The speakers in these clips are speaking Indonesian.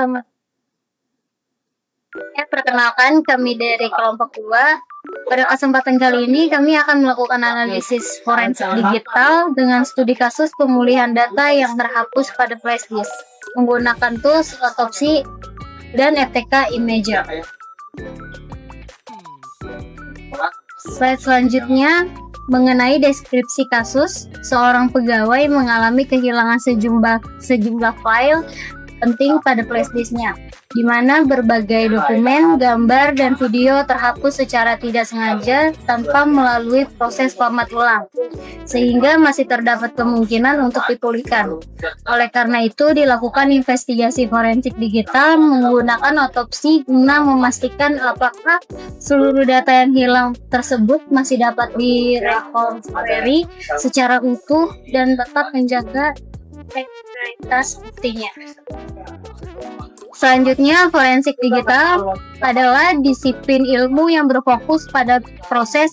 Selamat. Perkenalkan, kami dari kelompok 2. Pada kesempatan kali ini kami akan melakukan analisis forensik digital dengan studi kasus pemulihan data yang terhapus pada flash disk menggunakan tools Autopsy dan FTK Imager. Slide selanjutnya mengenai deskripsi kasus. Seorang pegawai mengalami kehilangan sejumlah file penting pada flash disknya, di mana berbagai dokumen, gambar, dan video terhapus secara tidak sengaja tanpa melalui proses format ulang, sehingga masih terdapat kemungkinan untuk dipulihkan. Oleh karena itu, dilakukan investigasi forensik digital menggunakan otopsi guna memastikan apakah seluruh data yang hilang tersebut masih dapat direkonstruksi secara utuh dan tetap menjaga integritas buktinya. Selanjutnya, forensik digital adalah disiplin ilmu yang berfokus pada proses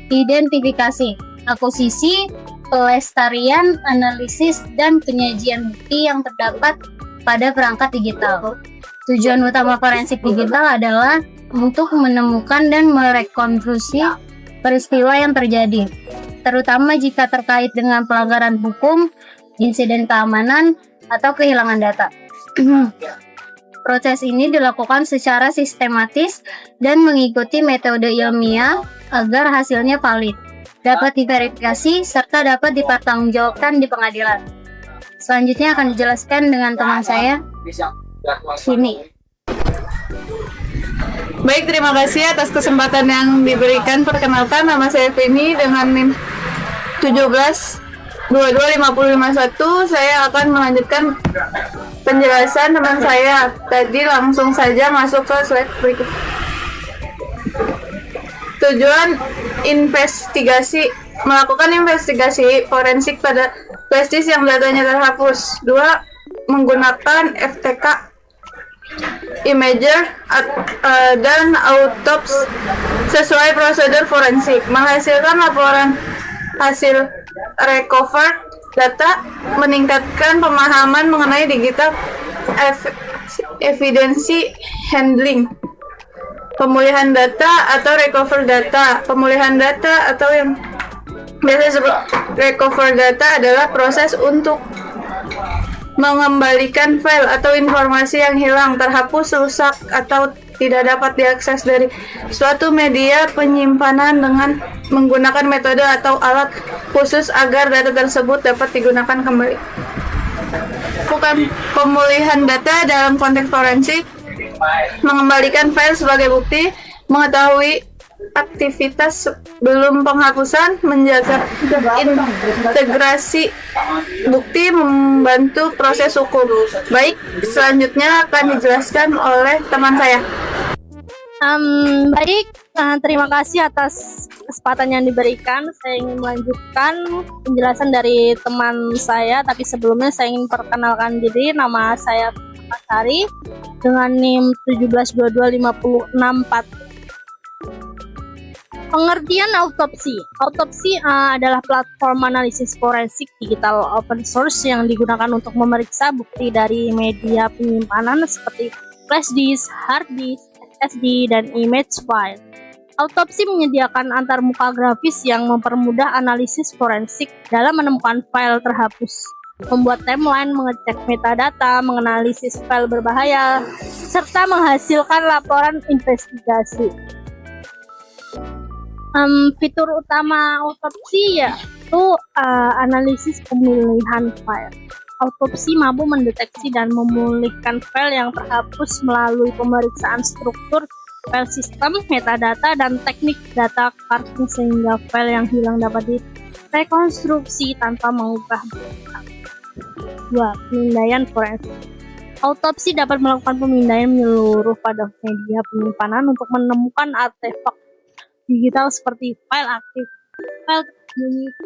identifikasi, akuisisi, pelestarian, analisis, dan penyajian bukti yang terdapat pada perangkat digital. Tujuan utama forensik digital adalah untuk menemukan dan merekonstruksi peristiwa yang terjadi, terutama jika terkait dengan pelanggaran hukum, insiden keamanan, atau kehilangan data. Proses ini dilakukan secara sistematis dan mengikuti metode ilmiah agar hasilnya valid, dapat diverifikasi, serta dapat dipertanggungjawabkan di pengadilan. Selanjutnya akan dijelaskan dengan teman saya, sini. Baik, terima kasih atas kesempatan yang diberikan. Perkenalkan, nama saya Vini dengan NIM 17225051. Saya akan melanjutkan penjelasan teman saya. Tadi langsung saja masuk ke slide berikut. Tujuan melakukan investigasi forensik pada flash disk yang datanya terhapus. 2. Menggunakan FTK Imager dan Autopsy sesuai prosedur forensik, menghasilkan laporan hasil recover data, meningkatkan pemahaman mengenai digital evidence handling, pemulihan data atau recover data. Pemulihan data atau yang biasa disebut recover data adalah proses untuk mengembalikan file atau informasi yang hilang, terhapus, rusak, atau tidak dapat diakses dari suatu media penyimpanan dengan menggunakan metode atau alat khusus agar data tersebut dapat digunakan kembali. Bukan pemulihan data dalam konteks forensik, mengembalikan file sebagai bukti, mengetahui aktivitas sebelum penghapusan, menjaga integrasi bukti, membantu proses hukum. Baik, selanjutnya akan dijelaskan oleh teman saya. Terima kasih atas kesempatan yang diberikan. Saya ingin melanjutkan penjelasan dari teman saya, tapi sebelumnya saya ingin perkenalkan diri. Nama saya Sari dengan NIM 17225064. Pengertian autopsi. Autopsi adalah platform analisis forensik digital open source yang digunakan untuk memeriksa bukti dari media penyimpanan seperti flash disk, hard disk, SSD, dan image file. Autopsi menyediakan antarmuka grafis yang mempermudah analisis forensik dalam menemukan file terhapus, membuat timeline, mengecek metadata, menganalisis file berbahaya, serta menghasilkan laporan investigasi. Fitur utama autopsi yaitu analisis pemilihan file. Autopsi mampu mendeteksi dan memulihkan file yang terhapus melalui pemeriksaan struktur file sistem, metadata, dan teknik data parsing sehingga file yang hilang dapat direkonstruksi tanpa mengubah data. 2. Pemindaian forensik. Autopsi dapat melakukan pemindaian menyeluruh pada media penyimpanan untuk menemukan artefak digital seperti file aktif,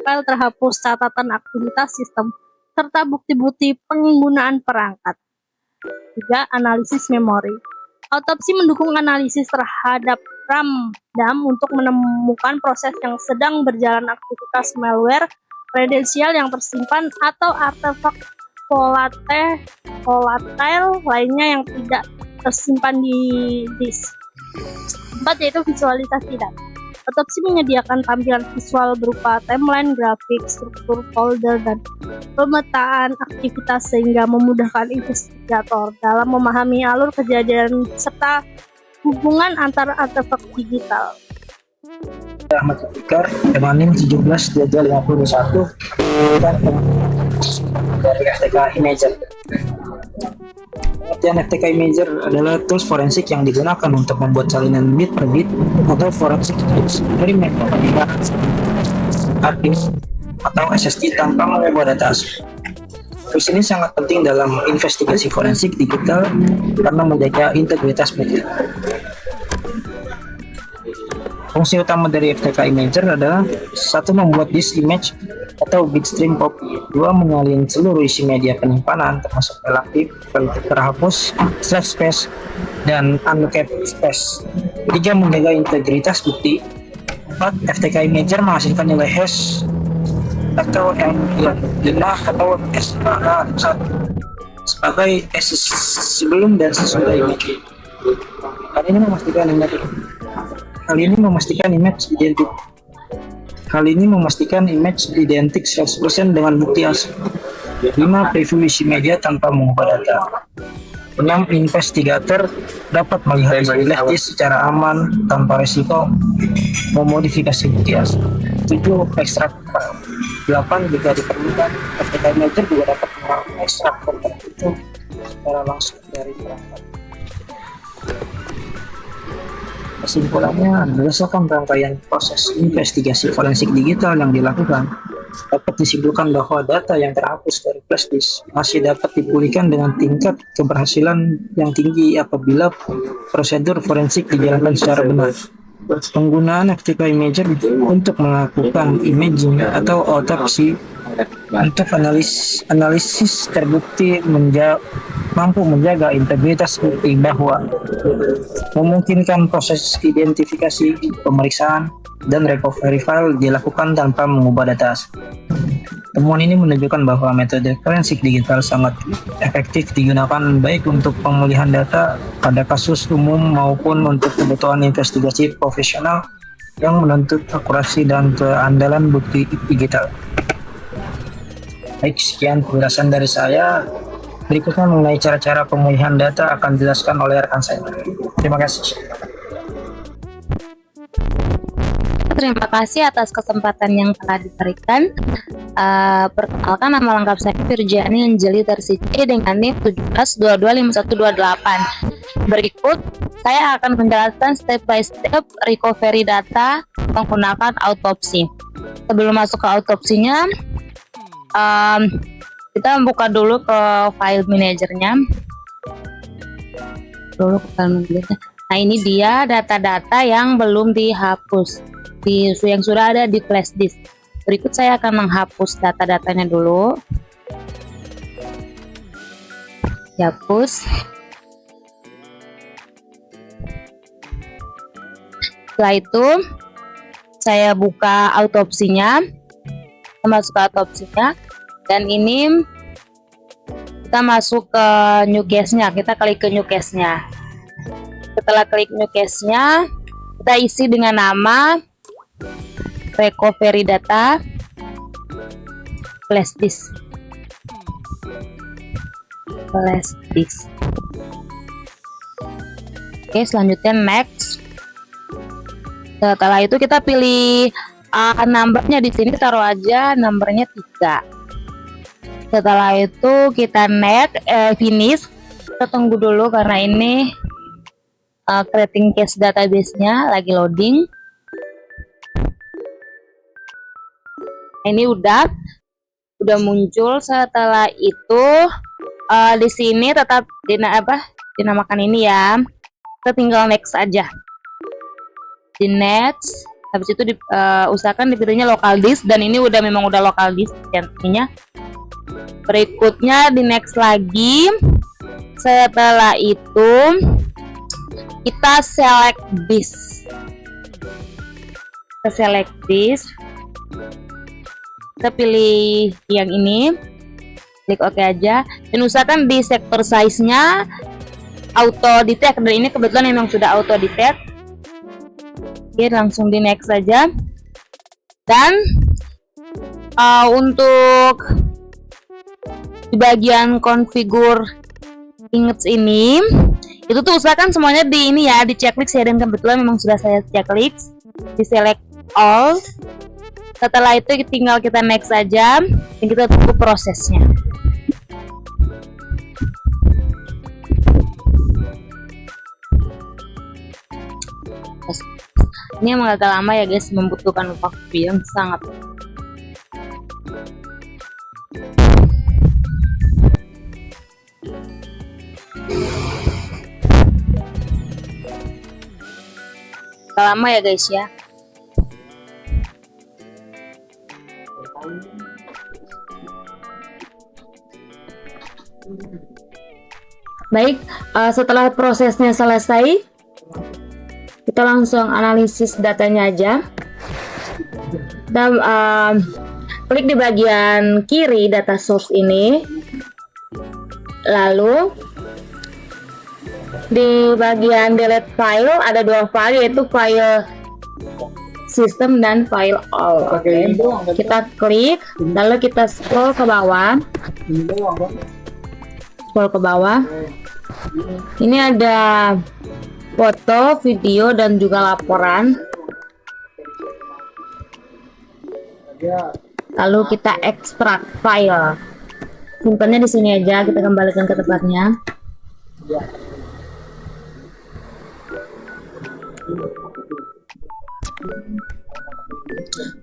file terhapus, catatan aktivitas sistem, serta bukti-bukti penggunaan perangkat. 3. Analisis memori. Autopsi mendukung analisis terhadap RAM DAM untuk menemukan proses yang sedang berjalan, aktivitas malware, kredensial yang tersimpan, atau artefak volatile lainnya yang tidak tersimpan di disk. Keempat yaitu visualisasi data. Autopsi menyediakan tampilan visual berupa timeline, grafik, struktur folder, dan pemetaan aktivitas sehingga memudahkan investigator dalam memahami alur kejadian serta hubungan antara artefak digital. Ahmad Fikar, Emanim 17/22/51 dari FTK Imager. Pengertian FTK Imager adalah tools forensik yang digunakan untuk membuat salinan bit per bit atau forensik dari metode hard disk atau SSD tanpa mengubah data asli. Tools ini sangat penting dalam investigasi forensik digital karena menjaga integritas media. Fungsi utama dari FTK Imager adalah satu, membuat disk image atau bitstream copy, dua, menyalin seluruh isi media penyimpanan termasuk file aktif, file terhapus, slash space, dan uncapped space. Tiga, menjaga integritas bukti. 4, FTK Imager menghasilkan nilai hash atau M5 atau S1 sebagai hash sebelum dan sesudah image. Hal ini memastikan image identik 100% dengan bukti asli. 5, preview isi media tanpa mengubah data. 6, investigator dapat melihat isi flash disk secara aman tanpa resiko memodifikasi bukti asli. 7, ekstrak file. 8, jika diperlukan, FTK Imager juga dapat mengekstrak folder itu secara langsung dari perangkat. Kesimpulannya, berdasarkan rangkaian proses investigasi forensik digital yang dilakukan, dapat disimpulkan bahwa data yang terhapus dari flash disk masih dapat dipulihkan dengan tingkat keberhasilan yang tinggi apabila prosedur forensik dijalankan secara benar. Penggunaan FTK Imager untuk melakukan imaging atau autopsi untuk analisis terbukti mampu menjaga integritas bukti bahwa memungkinkan proses identifikasi, pemeriksaan, dan recovery file dilakukan tanpa mengubah data asli. Temuan ini menunjukkan bahwa metode forensik digital sangat efektif digunakan baik untuk pemulihan data pada kasus umum maupun untuk kebutuhan investigasi profesional yang menuntut akurasi dan keandalan bukti digital. Baik, sekian penjelasan dari saya. Berikutnya mengenai cara-cara pemulihan data akan dijelaskan oleh rekan saya. Terima kasih. Terima kasih atas kesempatan yang telah diberikan. Perkenalkan, nama lengkap saya Virgiani Anjeli Tersiji dengan NIM 17225128. Berikut saya akan menjelaskan step by step recovery data menggunakan autopsi. Sebelum masuk ke autopsinya, kita buka dulu ke file manajernya. Nah, ini dia data-data yang belum dihapus, yang sudah ada di flash disk. Berikut saya akan menghapus data-datanya dulu. Dihapus. Setelah itu saya buka autopsinya, masuk ke autopsinya, dan ini kita masuk ke new case-nya. Kita klik ke new case-nya. Setelah klik new case-nya, kita isi dengan nama recovery data flash disk. Oke, selanjutnya next. Setelah itu kita pilih numbernya, di sini taruh aja numbernya 3. Setelah itu kita finish. Kita tunggu dulu karena ini creating case database-nya lagi loading. Ini udah muncul. Setelah itu di sini tetap dinamakan ini ya. Kita tinggal next aja. Di next. Habis itu usahakan dipilihnya local disk, dan ini memang udah local disk artinya. Berikutnya di next lagi. Setelah itu kita select disk. Kita pilih yang ini. klik oke aja, dan usahakan di sektor size-nya auto detect, dan ini kebetulan memang sudah auto detect. Oke, langsung di next saja. Dan untuk di bagian configure image ini, itu tuh usahakan semuanya di ini ya, di checklist ya, dan kebetulan memang sudah saya checklist, di select all. Setelah itu tinggal kita next saja, dan kita tunggu prosesnya. Ini emang agak lama ya guys, membutuhkan waktu yang sangat. Lama ya guys ya. Baik, setelah prosesnya selesai, kita langsung analisis datanya aja. Dan klik di bagian kiri data source ini, lalu di bagian delete file ada dua file, yaitu file system dan file all. Oke, kita klik, lalu kita scroll ke bawah. Ini ada foto, video, dan juga laporan. Lalu kita ekstrak file. Simpannya di sini aja, kita kembalikan ke tempatnya.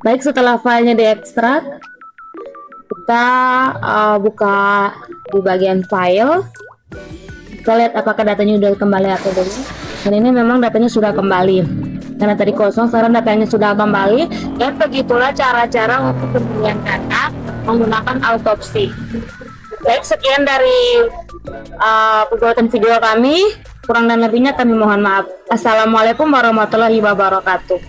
Baik, setelah filenya diekstrak, kita buka di bagian file. Kita lihat apakah datanya sudah kembali atau belum. Dan ini memang datanya sudah kembali, karena tadi kosong, sekarang datanya sudah kembali. Dan begitulah cara-cara untuk pembelian data menggunakan autopsi. Baik, sekian dari pembuatan video kami. Kurang dan lebihnya kami mohon maaf. Assalamualaikum warahmatullahi wabarakatuh.